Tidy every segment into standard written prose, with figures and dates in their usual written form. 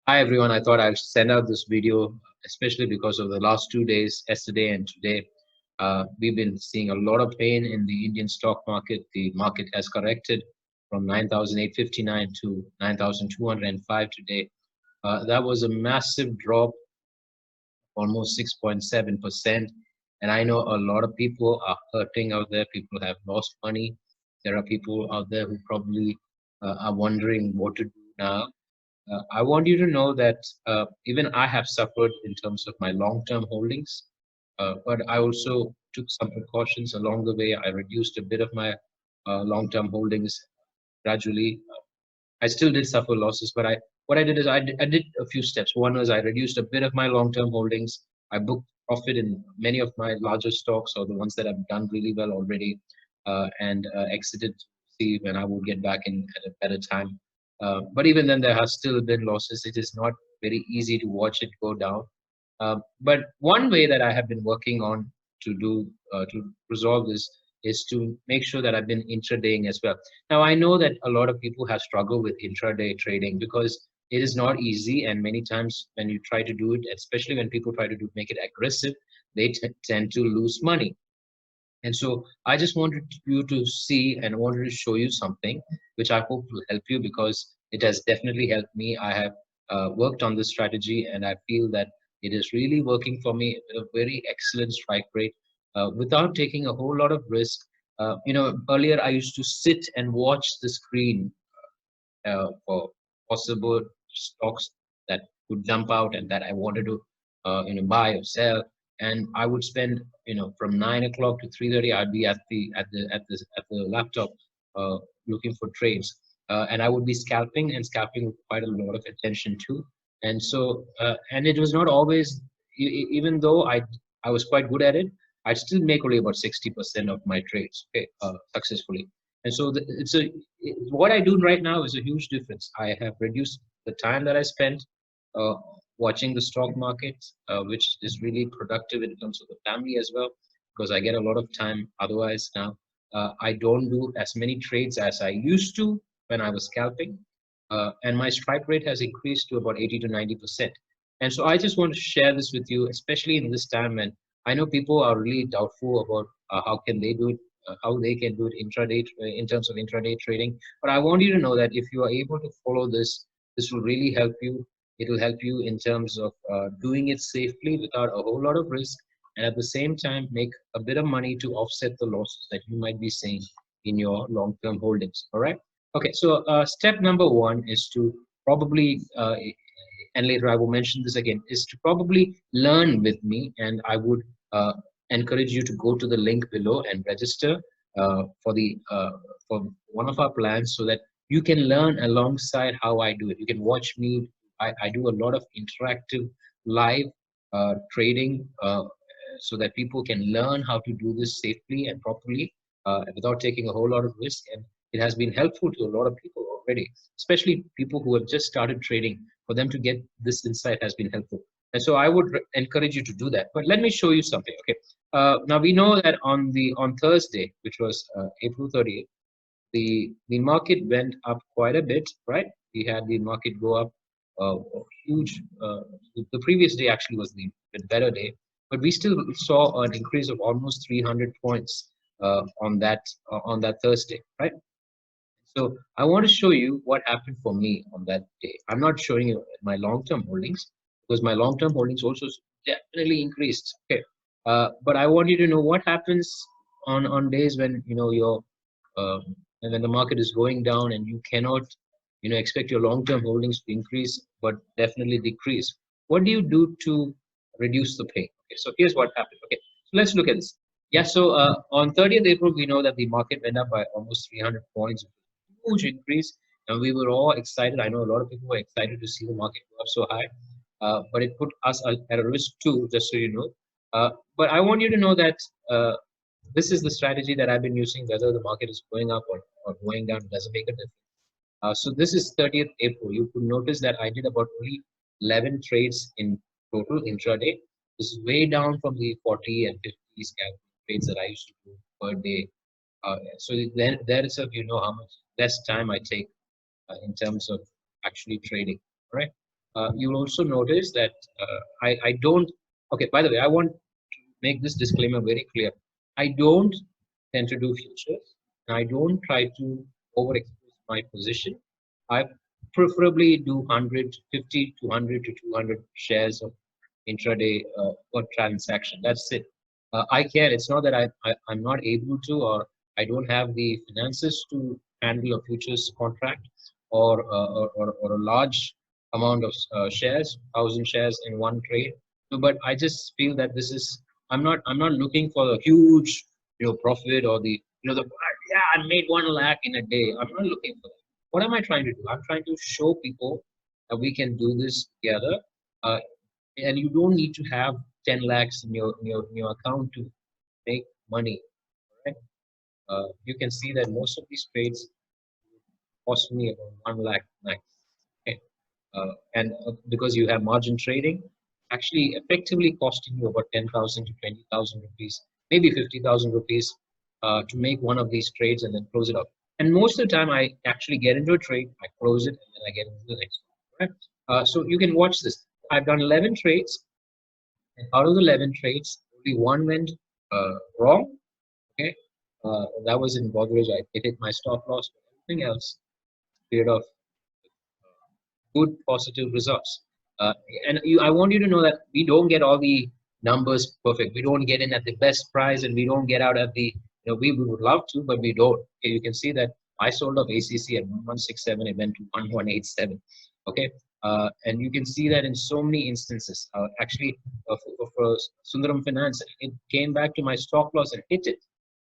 Hi everyone, I thought I'd send out this video, especially because of the last 2 days, yesterday and today. We've been seeing a lot of pain in the Indian stock market. The market has corrected from 9,859 to 9,205 today. That was a massive drop, almost 6.7%. And I know a lot of people are hurting out there. People have lost money. There are people out there who probably are wondering what to do now. I want you to know that even I have suffered in terms of my long-term holdings, but I also took some precautions along the way. I reduced a bit of my long-term holdings gradually. I still did suffer losses, but what I did is I did a few steps. One was I reduced a bit of my long-term holdings. I booked profit in many of my larger stocks or the ones that have done really well already, and exited to see when I would get back in at a better time. But even then, there has still been losses. It is not very easy to watch it go down. But one way that I have been working on to resolve this is to make sure that I've been intradaying as well. Now, I know that a lot of people have struggled with intraday trading because it is not easy, and many times when you try to do it, especially when people try to make it aggressive, they tend to lose money. And so I just wanted you to see and wanted to show you something which I hope will help you because it has definitely helped me. I have worked on this strategy and I feel that it is really working for me with a very excellent strike rate without taking a whole lot of risk. Earlier I used to sit and watch the screen for possible stocks that could jump out and that I wanted to buy or sell. And I would spend from 9 o'clock to 3:30. I'd be at the laptop looking for trades, and I would be scalping with quite a lot of attention too. And so and it was not always even though I was quite good at it. I'd still make only about 60% of my trades, okay, successfully. And so what I do right now is a huge difference. I have reduced the time that I spend uh, watching the stock market, which is really productive in terms of the family as well, because I get a lot of time otherwise now. I don't do as many trades as I used to when I was scalping, and my strike rate has increased to about 80 to 90%. And so I just want to share this with you, especially in this time when I know people are really doubtful about how can they do it, how they can do it intraday in terms of intraday trading. But I want you to know that if you are able to follow this, this will really help you. It will help you in terms of doing it safely without a whole lot of risk, and at the same time make a bit of money to offset the losses that you might be seeing in your long-term holdings. All right. Okay. So step number one is to probably and later I will mention this again, is to probably learn with me. And I would encourage you to go to the link below and register for one of our plans so that you can learn alongside how I do it. You can watch me. I do a lot of interactive live trading so that people can learn how to do this safely and properly without taking a whole lot of risk. And it has been helpful to a lot of people already, especially people who have just started trading. For them to get this insight has been helpful. And so I would encourage you to do that. But let me show you something. Okay. Now we know that on Thursday, which was April 30th, the market went up quite a bit, right? We had the market go up huge. The previous day actually was the better day, but we still saw an increase of almost 300 points on that Thursday, right? So I want to show you what happened for me on that day. I'm not showing you my long-term holdings because my long-term holdings also definitely increased. Okay, but I want you to know what happens on days when uh, when the market is going down and you cannot expect your long-term holdings to increase but definitely decrease. What do you do to reduce the pain? Okay, so here's what happened. Okay, so let's look at this. Yeah, so on 30th April, we know that the market went up by almost 300 points, huge increase, and we were all excited. I know a lot of people were excited to see the market go up so high, but it put us at a risk too, just so you know. But I want you to know that this is the strategy that I've been using, whether the market is going up or going down, it doesn't make a difference. So this is 30th April. You could notice that I did about only 11 trades in total intraday. This is way down from the 40 and 50 scalp trades that I used to do per day. So then there is how much less time I take in terms of actually trading, right? you'll also notice that I don't. Okay, by the way, I want to make this disclaimer very clear. I don't tend to do futures. And I don't try to overexpose my position. I preferably do 150 to 100 to 200 shares of intraday per transaction. That's it. I can. It's not that I'm not able to, or I don't have the finances to handle a futures contract or a large amount of shares, 1,000 shares in one trade. No, but I just feel that this is. I'm not looking for a huge profit or the yeah, I made 1 lakh in a day. I'm not looking for that. What am I trying to do? I'm trying to show people that we can do this together. Uh, and you don't need to have 10 lakhs in your account to make money. Right? You can see that most of these trades cost me about 1 lakh max. Okay? And because you have margin trading, actually effectively costing you about 10,000 to 20,000 rupees, maybe 50,000 rupees to make one of these trades and then close it up. And most of the time, I actually get into a trade, I close it, and then I get into the next one. Right? So you can watch this. I've done 11 trades, and out of the 11 trades, only one went wrong. Okay, that was in Godrej. I hit my stop loss, but everything else cleared off good positive results. And I want you to know that we don't get all the numbers perfect. We don't get in at the best price, and we don't get out at the. We would love to, but we don't. Okay, you can see that I sold off ACC at 1167. It went to 1187. Okay, and you can see that in so many instances. Actually, for Sundaram Finance, it came back to my stop loss and hit it,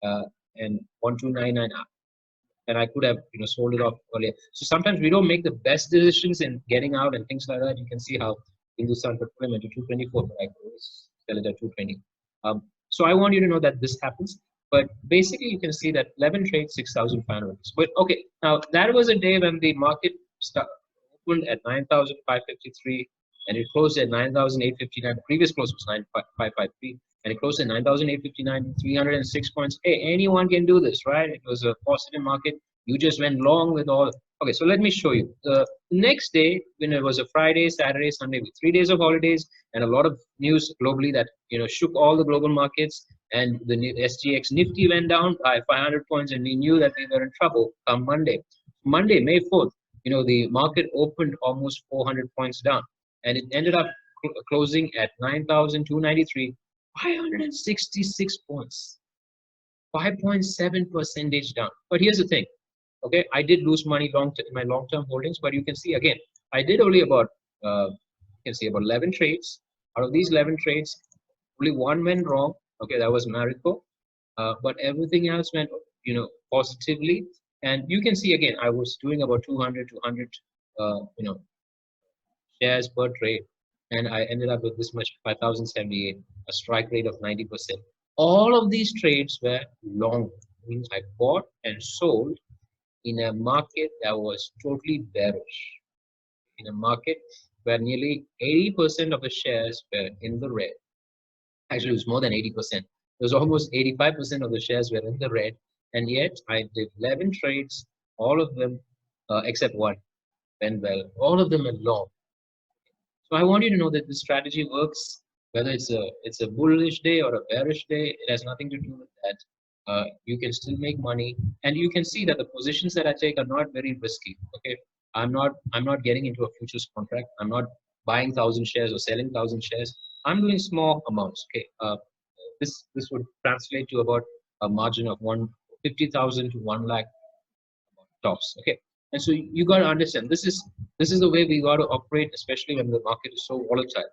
and 1299 and I could have sold it off earlier. So sometimes we don't make the best decisions in getting out and things like that. You can see how Hindustan could put him into 224, but I could always sell it at 220. So I want you to know that this happens. But basically, you can see that 11 trades, 6,500. But okay, now that was a day when the market opened at 9,553 and it closed at 9,859. The previous close was 9,553 and it closed at 9,859, 306 points. Hey, anyone can do this, right? It was a positive market. You just went long with all. Okay, so let me show you. The next day, when it was a Friday, Saturday, Sunday, with 3 days of holidays and a lot of news globally that shook all the global markets, and the SGX Nifty went down by 500 points, and we knew that we were in trouble come Monday. Monday, May 4th, the market opened almost 400 points down, and it ended up closing at 9,293. 566 points, 5.7% down. But here's the thing, okay? I did lose money in my long-term holdings, but you can see again, I did only about, you can see about 11 trades. Out of these 11 trades, only one went wrong. Okay, that was Marico, but everything else went, positively. And you can see again, I was doing about 200 to 100, shares per trade, and I ended up with this much, 5,078, a strike rate of 90%. All of these trades were long, means I bought and sold in a market that was totally bearish, in a market where nearly 80% of the shares were in the red. Actually, it was more than 80%. It was almost 85% of the shares were in the red, and yet I did 11 trades, all of them, except one, went well. All of them were long. So I want you to know that this strategy works, whether it's a bullish day or a bearish day. It has nothing to do with that. You can still make money, and you can see that the positions that I take are not very risky. Okay, I'm not getting into a futures contract. I'm not buying 1,000 shares or selling 1,000 shares. I'm doing small amounts. Okay, this would translate to about a margin of 150,000 to 1 lakh tops. Okay, and so you got to understand this is the way we got to operate, especially when the market is so volatile.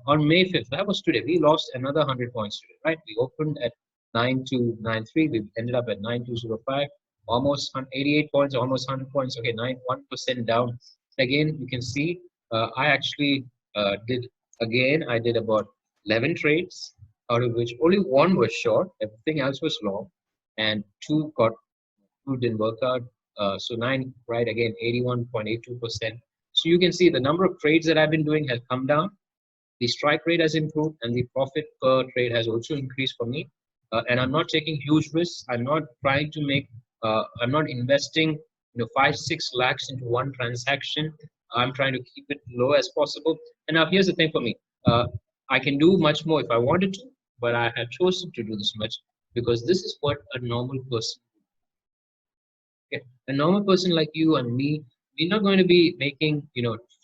On May 5th, that was today, we lost another 100 points today, right? We opened at 9293, we ended up at 9205, almost 88 points, almost 100 points. Okay, 1% down. Again, you can see I actually I did about 11 trades, out of which only one was short, everything else was long, and two didn't work out. So 9, right, again, 81.82%. So you can see the number of trades that I've been doing has come down. The strike rate has improved, and the profit per trade has also increased for me. And I'm not taking huge risks. I'm not trying to make. I'm not investing, 5-6 lakhs into one transaction. I'm trying to keep it low as possible. And now here's the thing for me. I can do much more if I wanted to, but I have chosen to do this much because this is what a normal person. Okay. A normal person like you and me, we're not going to be making,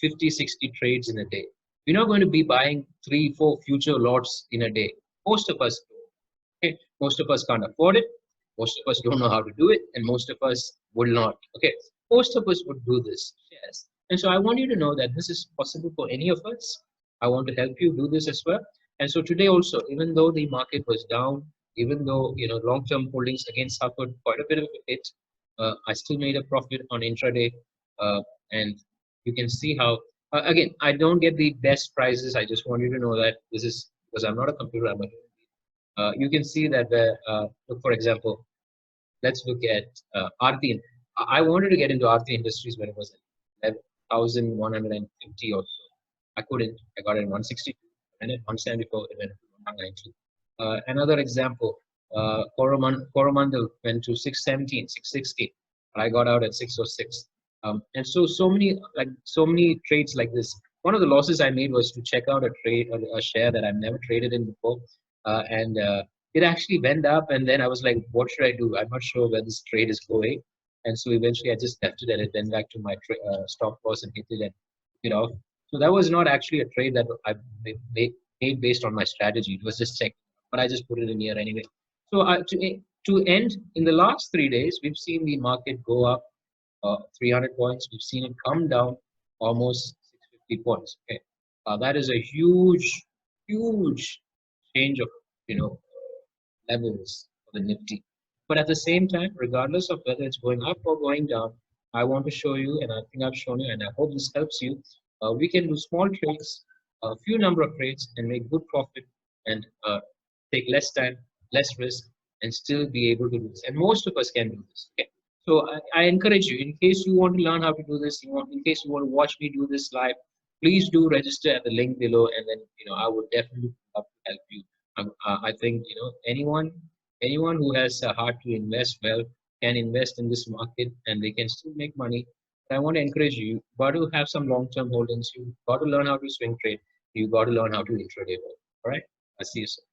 50, 60 trades in a day. We're not going to be buying 3, 4 future lots in a day. Most of us do. Okay. Most of us can't afford it. Most of us don't know how to do it, and most of us will not. Okay. Most of us would do this. Yes. And so I want you to know that this is possible for any of us. I want to help you do this as well. And so today also, even though the market was down, even though long-term holdings again suffered quite a bit of a hit, I still made a profit on intraday, and you can see how. Again, I don't get the best prices. I just want you to know that this is because I'm not a computer. You can see that look, for example, let's look at Aarti. I wanted to get into Aarti Industries when it was at 11,150 or so. I couldn't. I got it at 162, and at 174, it went to 192. Another example, Coromandel went to 617, 660, but I got out at 606. And so many trades like this. One of the losses I made was to check out a trade, a share that I've never traded in before, and it actually went up, and then I was like, what should I do? I'm not sure where this trade is going. And so eventually I just left it and it went back to my stop loss and hit it and took it off. So that was not actually a trade that I made based on my strategy. It was just check, but I just put it in here anyway. So to end, in the last 3 days, we've seen the market go up 300 points. We've seen it come down almost 650 points. Okay, that is a huge change of levels for the Nifty. But at the same time, regardless of whether it's going up or going down, I want to show you, and I think I've shown you, and I hope this helps you. We can do small trades, a few number of trades, and make good profit and take less time, less risk, and still be able to do this. And most of us can do this. Okay? So I encourage you, in case you want to learn how to do this, in case you want to watch me do this live, please do register at the link below, and then I would definitely love to help you. I think anyone who has a heart to invest well can invest in this market, and they can still make money. But I want to encourage you. You got to have some long-term holdings. You got to learn how to swing trade. You got to learn how to intraday well. All right. I see you soon.